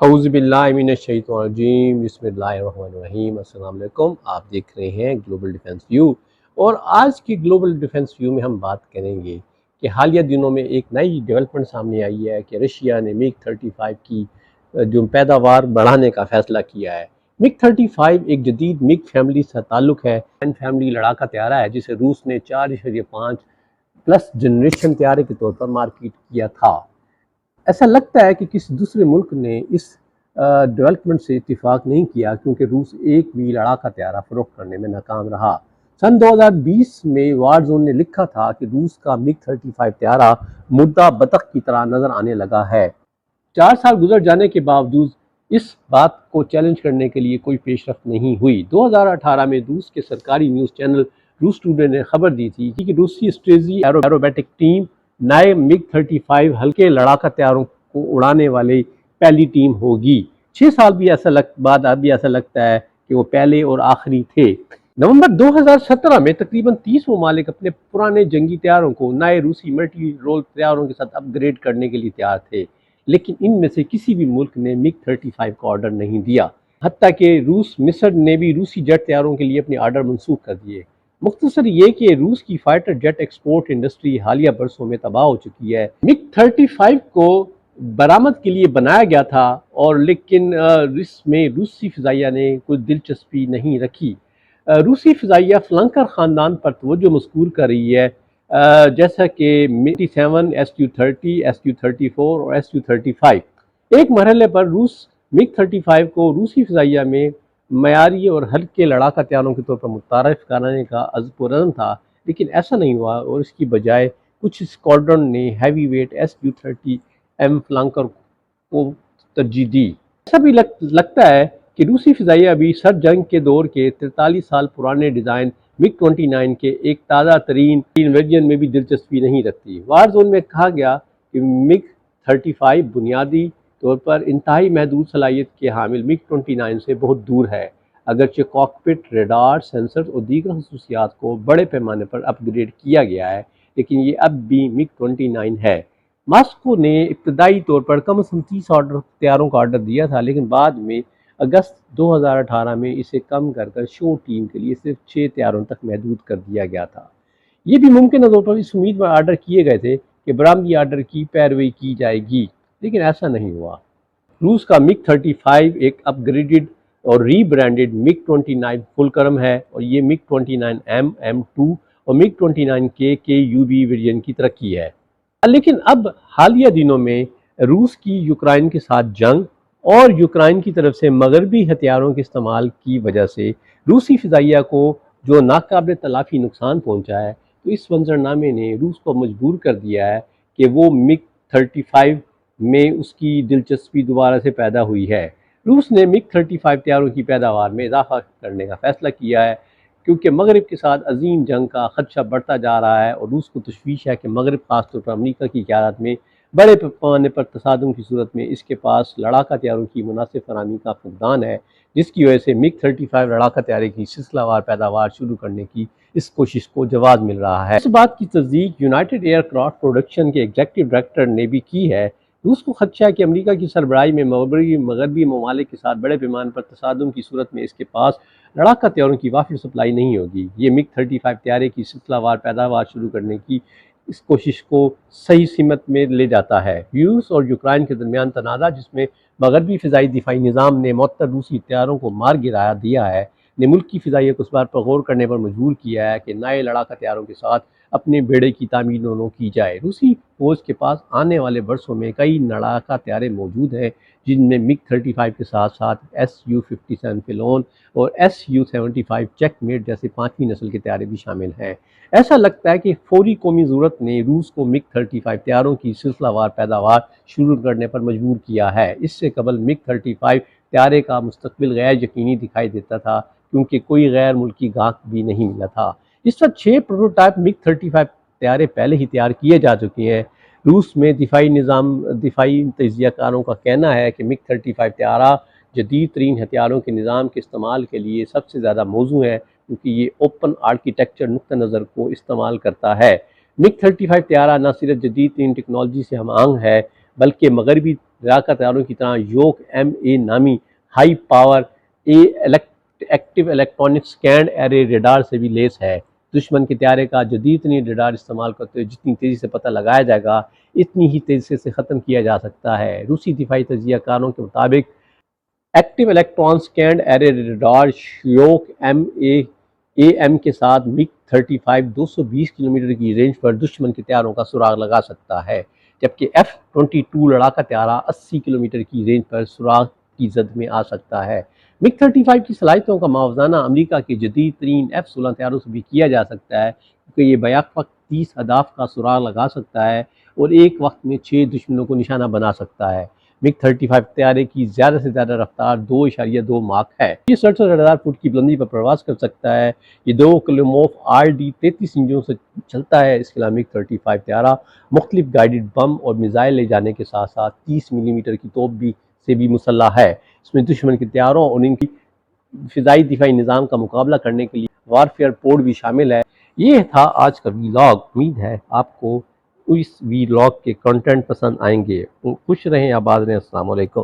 اعوذ باللہ من الشیطان الرجیم، بسم اللہ الرحمن الرحیم۔ السلام علیکم، آپ دیکھ رہے ہیں گلوبل ڈیفنس ویو، اور آج کی گلوبل ڈیفنس ویو میں ہم بات کریں گے کہ حالیہ دنوں میں ایک نئی ڈیولپمنٹ سامنے آئی ہے کہ رشیا نے میگ 35 کی جو پیداوار بڑھانے کا فیصلہ کیا ہے۔ میگ 35 ایک جدید میگ فیملی سے تعلق ہے، فیملی لڑاکا طیارہ ہے جسے روس نے 4.5 پلس جنریشن طیارے کے طور پر مارکیٹ کیا تھا۔ ایسا لگتا ہے کہ کسی دوسرے ملک نے اس ڈیولپمنٹ سے اتفاق نہیں کیا، کیونکہ روس ایک بھی لڑاکا طیارہ فروخت کرنے میں ناکام رہا۔ سن 2020 میں وار زون نے لکھا تھا کہ روس کا میگ 35 طیارہ مردہ بطخ کی طرح نظر آنے لگا ہے۔ 4 سال گزر جانے کے باوجود اس بات کو چیلنج کرنے کے لیے کوئی پیش رفت نہیں ہوئی۔ 2018 میں روس کے سرکاری نیوز چینل روس ٹوڈے نے خبر دی تھی کہ روسی اسٹریٹجی ایروبیٹک ٹیم نئے میگ 35 ہلکے لڑاکا طیاروں کو اڑانے والی پہلی ٹیم ہوگی۔ 6 سال بعد اب بھی ایسا لگتا ہے کہ وہ پہلے اور آخری تھے۔ نومبر 2017 میں تقریباً 30 ممالک اپنے پرانے جنگی طیاروں کو نئے روسی ملٹی رول طیاروں کے ساتھ اپ گریڈ کرنے کے لیے تیار تھے، لیکن ان میں سے کسی بھی ملک نے میگ 35 کا آرڈر نہیں دیا، حتیٰ کہ مصر نے بھی روسی جیٹ طیاروں کے لیے اپنے آرڈر منسوخ کر دیے۔ مختصر یہ کہ روس کی فائٹر جیٹ ایکسپورٹ انڈسٹری حالیہ برسوں میں تباہ ہو چکی ہے۔ میگ 35 کو برآمد کے لیے بنایا گیا تھا، اور لیکن اس میں روسی فضائیہ نے کوئی دلچسپی نہیں رکھی۔ روسی فضائیہ فلنکر خاندان پر توجہ مذکور کر رہی ہے، جیسا کہ MiG-27، Su-30، Su-34 اور Su-35۔ ایک مرحلے پر میگ 35 کو روسی فضائیہ میں معیاری اور ہلکے لڑاکا طیاروں کے طور پر متعارف کرانے کا عزم و عزم تھا، لیکن ایسا نہیں ہوا، اور اس کی بجائے کچھ اسکواڈرن نے ہیوی ویٹ Su-30M فلنکر کو ترجیح دی۔ ایسا بھی لگتا ہے کہ روسی فضائیہ ابھی سرد جنگ کے دور کے 43 سال پرانے ڈیزائن میگ 29 کے ایک تازہ ترین ورژن میں بھی دلچسپی نہیں رکھتی۔ وار زون میں کہا گیا کہ میگ 35 بنیادی طور پر انتہائی محدود صلاحیت کے حامل میگ 29 سے بہت دور ہے، اگرچہ کاکپٹ، ریڈار، سینسرز اور دیگر خصوصیات کو بڑے پیمانے پر اپ گریڈ کیا گیا ہے، لیکن یہ اب بھی میگ 29 ہے۔ ماسکو نے ابتدائی طور پر کم از کم 30 طیاروں کا آرڈر دیا تھا، لیکن بعد میں اگست 2018 میں اسے کم کر شو ٹیم کے لیے صرف 6 طیاروں تک محدود کر دیا گیا تھا۔ یہ بھی ممکنہ طور پر اس امید پر آرڈر کیے گئے تھے کہ برآمدی آرڈر کی پیروی کی جائے گی، لیکن ایسا نہیں ہوا۔ روس کا میگ 35 ایک اپ گریڈڈ اور ری برانڈڈ میگ 29 فلکرم ہے، اور یہ میگ 29M، M2 اور میگ 29K KUB ورژن کی ترقی ہے۔ لیکن اب حالیہ دنوں میں روس کی یوکرائن کے ساتھ جنگ اور یوکرائن کی طرف سے مغربی ہتھیاروں کے استعمال کی وجہ سے روسی فضائیہ کو جو ناقابل تلافی نقصان پہنچا ہے، تو اس منظرنامے نے روس کو مجبور کر دیا ہے کہ وہ میگ 35 میں اس کی دلچسپی دوبارہ سے پیدا ہوئی ہے۔ روس نے میگ 35 طیاروں کی پیداوار میں اضافہ کرنے کا فیصلہ کیا ہے، کیونکہ مغرب کے ساتھ عظیم جنگ کا خدشہ بڑھتا جا رہا ہے، اور روس کو تشویش ہے کہ مغرب، خاص طور پر امریکہ کی قیادت میں بڑے پیمانے پر تصادم کی صورت میں اس کے پاس لڑاکا طیاروں کی مناسب فراہمی کا فقدان ہے، جس کی وجہ سے میگ 35 لڑاکا طیارے کی سلسلہ وار پیداوار شروع کرنے کی اس کوشش کو جواز مل رہا ہے۔ اس بات کی تصدیق یونائیٹڈ ایئر کرافٹ پروڈکشن کے ایگزیکٹو ڈائریکٹر نے بھی کی ہے۔ روس کو خدشہ ہے کہ امریکہ کی سربراہی میں مغربی ممالک کے ساتھ بڑے پیمانے پر تصادم کی صورت میں اس کے پاس لڑاکا طیاروں کی وافر سپلائی نہیں ہوگی۔ یہ میگ 35 طیارے کی سلسلہ وار پیداوار شروع کرنے کی اس کوشش کو صحیح سمت میں لے جاتا ہے۔ روس اور یوکرائن کے درمیان تنازع، جس میں مغربی فضائی دفاعی نظام نے معطل روسی طیاروں کو مار گرا دیا ہے، نے ملکی فضائیہ کو اس بات پر غور کرنے پر مجبور کیا ہے کہ نئے لڑاکا طیاروں کے ساتھ اپنے بیڑے کی تعمیر دونوں کی جائے۔ روسی فوج کے پاس آنے والے برسوں میں کئی لڑاکا طیارے موجود ہیں، جن میں میگ 35 کے ساتھ ساتھ Su-57 فیلون اور Su-75 چیک میٹ جیسے 5ویں نسل کے طیارے بھی شامل ہیں۔ ایسا لگتا ہے کہ فوری قومی ضرورت نے روس کو میگ 35 طیاروں کی سلسلہ وار پیداوار شروع کرنے پر مجبور کیا ہے۔ اس سے قبل میگ 35 طیارے کا مستقبل غیر یقینی دکھائی دیتا تھا، کیونکہ کوئی غیر ملکی گاہک بھی نہیں ملا تھا۔ اس وقت 6 پروٹوٹائپ میگ 35 طیارے پہلے ہی تیار کیے جا چکے ہیں۔ روس میں دفاعی تجزیہ کاروں کا کہنا ہے کہ میگ 35 طیارہ جدید ترین ہتھیاروں کے نظام کے استعمال کے لیے سب سے زیادہ موزوں ہے، کیونکہ یہ اوپن آرکیٹیکچر نقطہ نظر کو استعمال کرتا ہے۔ میگ 35 طیارہ نہ صرف جدید ترین ٹیکنالوجی سے ہم آہنگ ہے، بلکہ مغربی لڑاکا طیاروں کی طرح یوک MA نامی high power active electronic second array radar سے بھی لیس ہے۔ دشمن کے طیارے کا جدید ترین ریڈار استعمال کرتے ہوئے جتنی تیزی سے پتہ لگایا جائے گا اتنی ہی تیزی سے اسے ختم کیا جا سکتا ہے۔ روسی دفاعی تجزیہ کاروں کے مطابق active electron scanned array radar شیوک AM کے ساتھ MiG 35 220 کلومیٹر کی رینج پر دشمن کے طیاروں کا سراغ لگا سکتا ہے، جبکہ F-22 لڑاکا طیارہ 80 کلومیٹر کی رینج پر سراغ کی زد میں آ سکتا ہے۔ MiG 35 کی صلاحیتوں کا موازنہ امریکہ کے جدید ترین F-16 طیاروں سے بھی کیا جا سکتا ہے، کیونکہ یہ بیک وقت 30 اہداف کا سراغ لگا سکتا ہے اور ایک وقت میں 6 دشمنوں کو نشانہ بنا سکتا ہے۔ MiG 35 طیارے کی زیادہ سے زیادہ رفتار 2.2 ماک ہے۔ یہ 67,000 فٹ کی بلندی پر پرواز کر سکتا ہے۔ یہ 2 کلموف RD-33 انجنوں سے چلتا ہے۔ اس کے علاوہ MiG 35 طیارہ مختلف گائیڈڈ بم اور میزائل لے جانے کے ساتھ ساتھ 30 ملی میٹر کی توپ سے بھی مسلح ہے۔ اس میں دشمن کے طیاروں اور ان کی فضائی دفاعی نظام کا مقابلہ کرنے کے لیے وارفیئر پوڈ بھی شامل ہے۔ یہ تھا آج کا ویلاگ۔ امید ہے آپ کو اس ویلاگ کے کنٹینٹ پسند آئیں گے۔ خوش رہیں، آباد رہیں۔ السلام علیکم۔